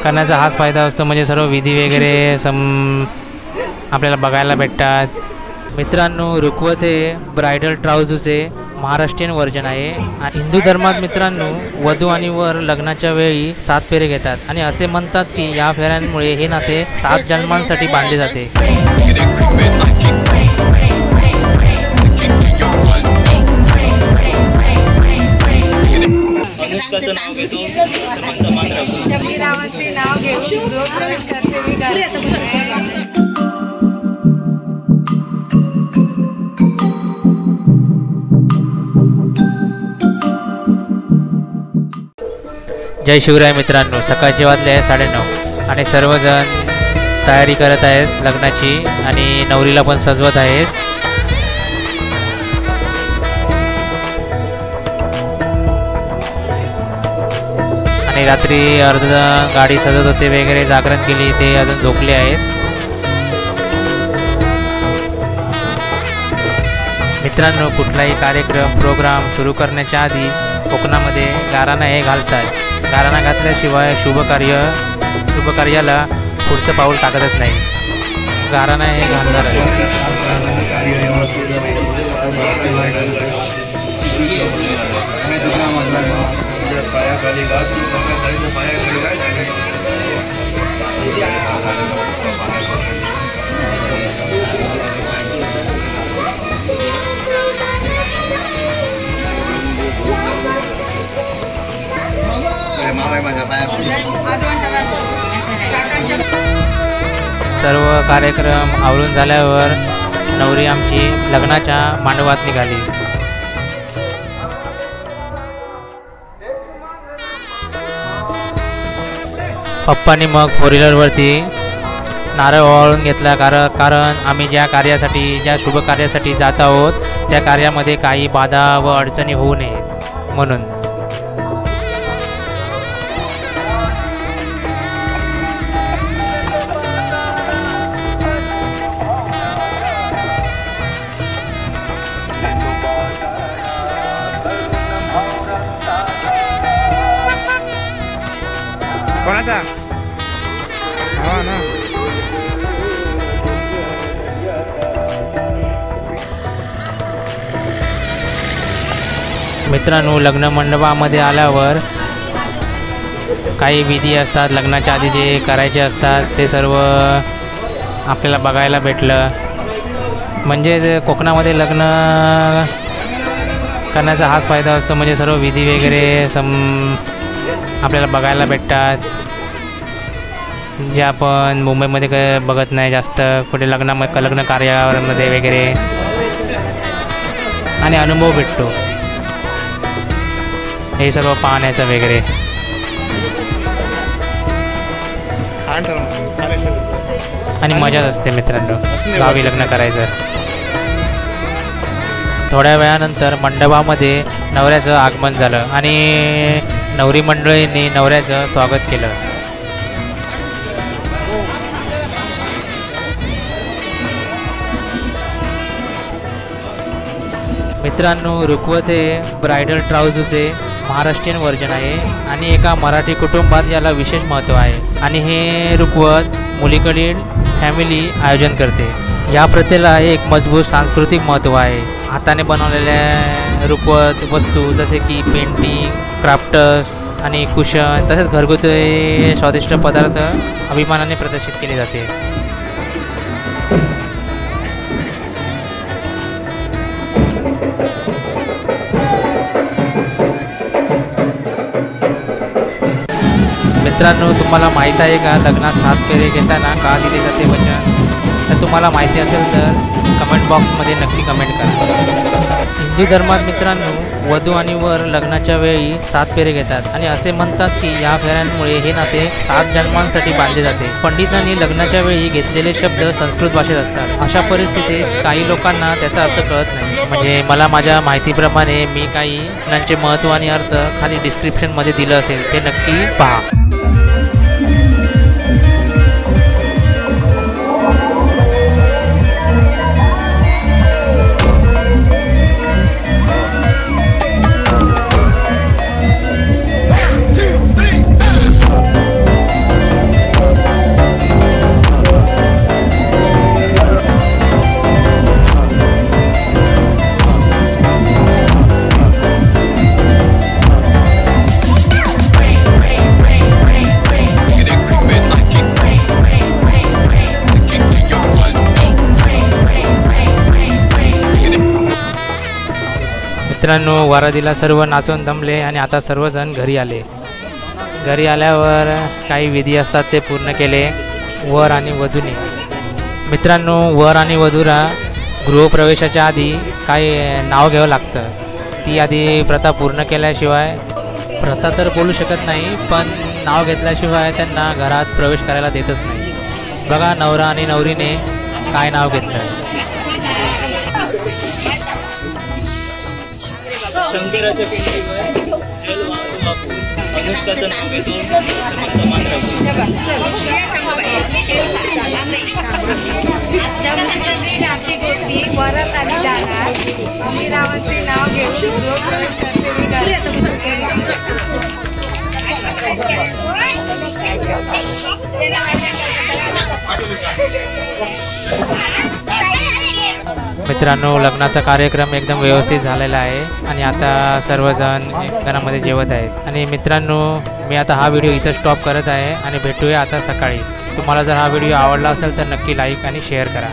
करण्याचा हाच फायदा असतो, म्हणजे सर्व विधी वगैरे आपल्याला बघायला भेटतात. मित्रांनो, रुखवत हे ब्रायडल ट्राउझरचे महाराष्ट्रीयन व्हर्जन आहे. हिंदू धर्मात मित्रांनो, वधू आणि वर लग्नाच्या वेळी 7 फेरे घेतात आणि असे म्हणतात की या फेऱ्यांमुळे हे नाते 7 जन्मांसाठी बांधले जाते. जय शिवराय मित्रांनो, सकाळचे वाजले आहे 9:30 आणि सर्वजण तयारी करत आहेत लग्नाची आणि नवरीला पण सजवत आहेत. आणि रात्री गाडी सजवत होते वगैरे, जागरण केली, ते अजून झोपले आहेत. मित्रांनो, कुठलाही कार्यक्रम प्रोग्राम सुरू करण्याच्या आधी कोकणामध्ये गाराणा हे घालतात. गाराणा घातल्याशिवाय शुभ कार्याला पुढचं पाऊल टाकतच नाही. गाराणा हे घालणार आहे. सर्व कार्यक्रम आवरून झाल्यावर नवरी आमची लग्नाच्या मांडवात निघाली. पप्पांनी मग 4 व्हीलरवरती नारळ ओवाळून घेतला, कारण आम्ही ज्या शुभ कार्यासाठी जात आहोत त्या कार्यामध्ये काही बाधा व अडचणी होऊ नयेत म्हणून. कोणाचा हा ना. मित्रांनो, लग्न मंडपामध्ये आल्यावर काही विधी असतात लग्नाच्या आधी जे करायचे असतात ते सर्व आपल्याला बघायला भेटलं. म्हणजे कोकणामध्ये लग्न करण्याचा हाच फायदा असतो, म्हणजे सर्व विधी वगैरे आपल्याला बघायला भेटतात, जे आपण मुंबईमध्ये बघत नाही जास्त कुठे लग्न कार्यामध्ये वगैरे. आणि अनुभव भेटतो हे सर्व पाहण्याचं वगैरे. आणि मजाच असते मित्रांनो गावी लग्न करायचं. थोड्या वेळानंतर मंडपामध्ये नवऱ्याचं आगमन झालं आणि नवरी मंडळींनी नवऱ्याचं स्वागत केलं. मित्रांनो, रुखवत हे ब्रायडल ट्राउझरचे महाराष्ट्रीयन व्हर्जन आहे आणि एका मराठी कुटुंबात याला विशेष महत्त्व आहे. आणि हे रुखवत मुलीकडील फॅमिली आयोजन करते. या प्रथेला एक मजबूत सांस्कृतिक महत्त्व आहे. हाताने बनवलेल्या रुखवत वस्तू जसे की पेंटिंग, क्राफ्ट्स आणि कुशन, तसेच घरगुती स्वादिष्ट पदार्थ अभिमानाने प्रदर्शित केले जाते. मित्रांनो, तुम्हाला माहीत आहे का लग्नात 7 फेरे घेताना का दिले जाते वचन? तर तुम्हाला माहिती असेल तर कमेंट बॉक्समध्ये नक्की कमेंट करा. हिंदू धर्मात मित्रांनो, वधू आणि वर लग्नाच्या वेळी 7 फेरे घेतात आणि असे म्हणतात की या फेऱ्यांमुळे हे नाते 7 जन्मांसाठी बांधले जाते. पंडितांनी लग्नाच्या वेळी घेतलेले शब्द संस्कृत भाषेत असतात. अशा परिस्थितीत काही लोकांना त्याचा अर्थ कळत नाही. म्हणजे मला माझ्या माहितीप्रमाणे मी काही त्यांचे महत्त्व आणि अर्थ खाली डिस्क्रिप्शनमध्ये दिलं असेल, ते नक्की पहा. मित्रांनो, वरातीला सर्व नाचून दमले आणि आता सर्वजण घरी आले. घरी आल्यावर काही विधी असतात ते पूर्ण केले वर आणि वधूने. मित्रांनो, वर आणि वधूला गृहप्रवेशाच्या आधी काही नाव घ्यावं लागतं. ती आधी प्रथा पूर्ण केल्याशिवाय, प्रथा तर बोलू शकत नाही, पण नाव घेतल्याशिवाय त्यांना घरात प्रवेश करायला देतच नाही. बघा नवरा आणि नवरीने काय नाव घेतलं. शंकराच्या पिंडीवर जल वाहून वाहून अनुष्काचं नाव घेतो. वरात आली जाणार आम्ही रावाचे नाव घेऊन मित्रांनो, लग्नाचा कार्यक्रम एकदम व्यवस्थित झालेला आहे आणि आता सर्वजण घरामध्ये जेवत आहेत. आणि मित्रांनो, मी आता हा व्हिडिओ इथं स्टॉप करत आहे आणि भेटूया आता सकाळी. तुम्हाला जर हा व्हिडिओ आवडला असेल तर नक्की लाईक आणि शेअर करा.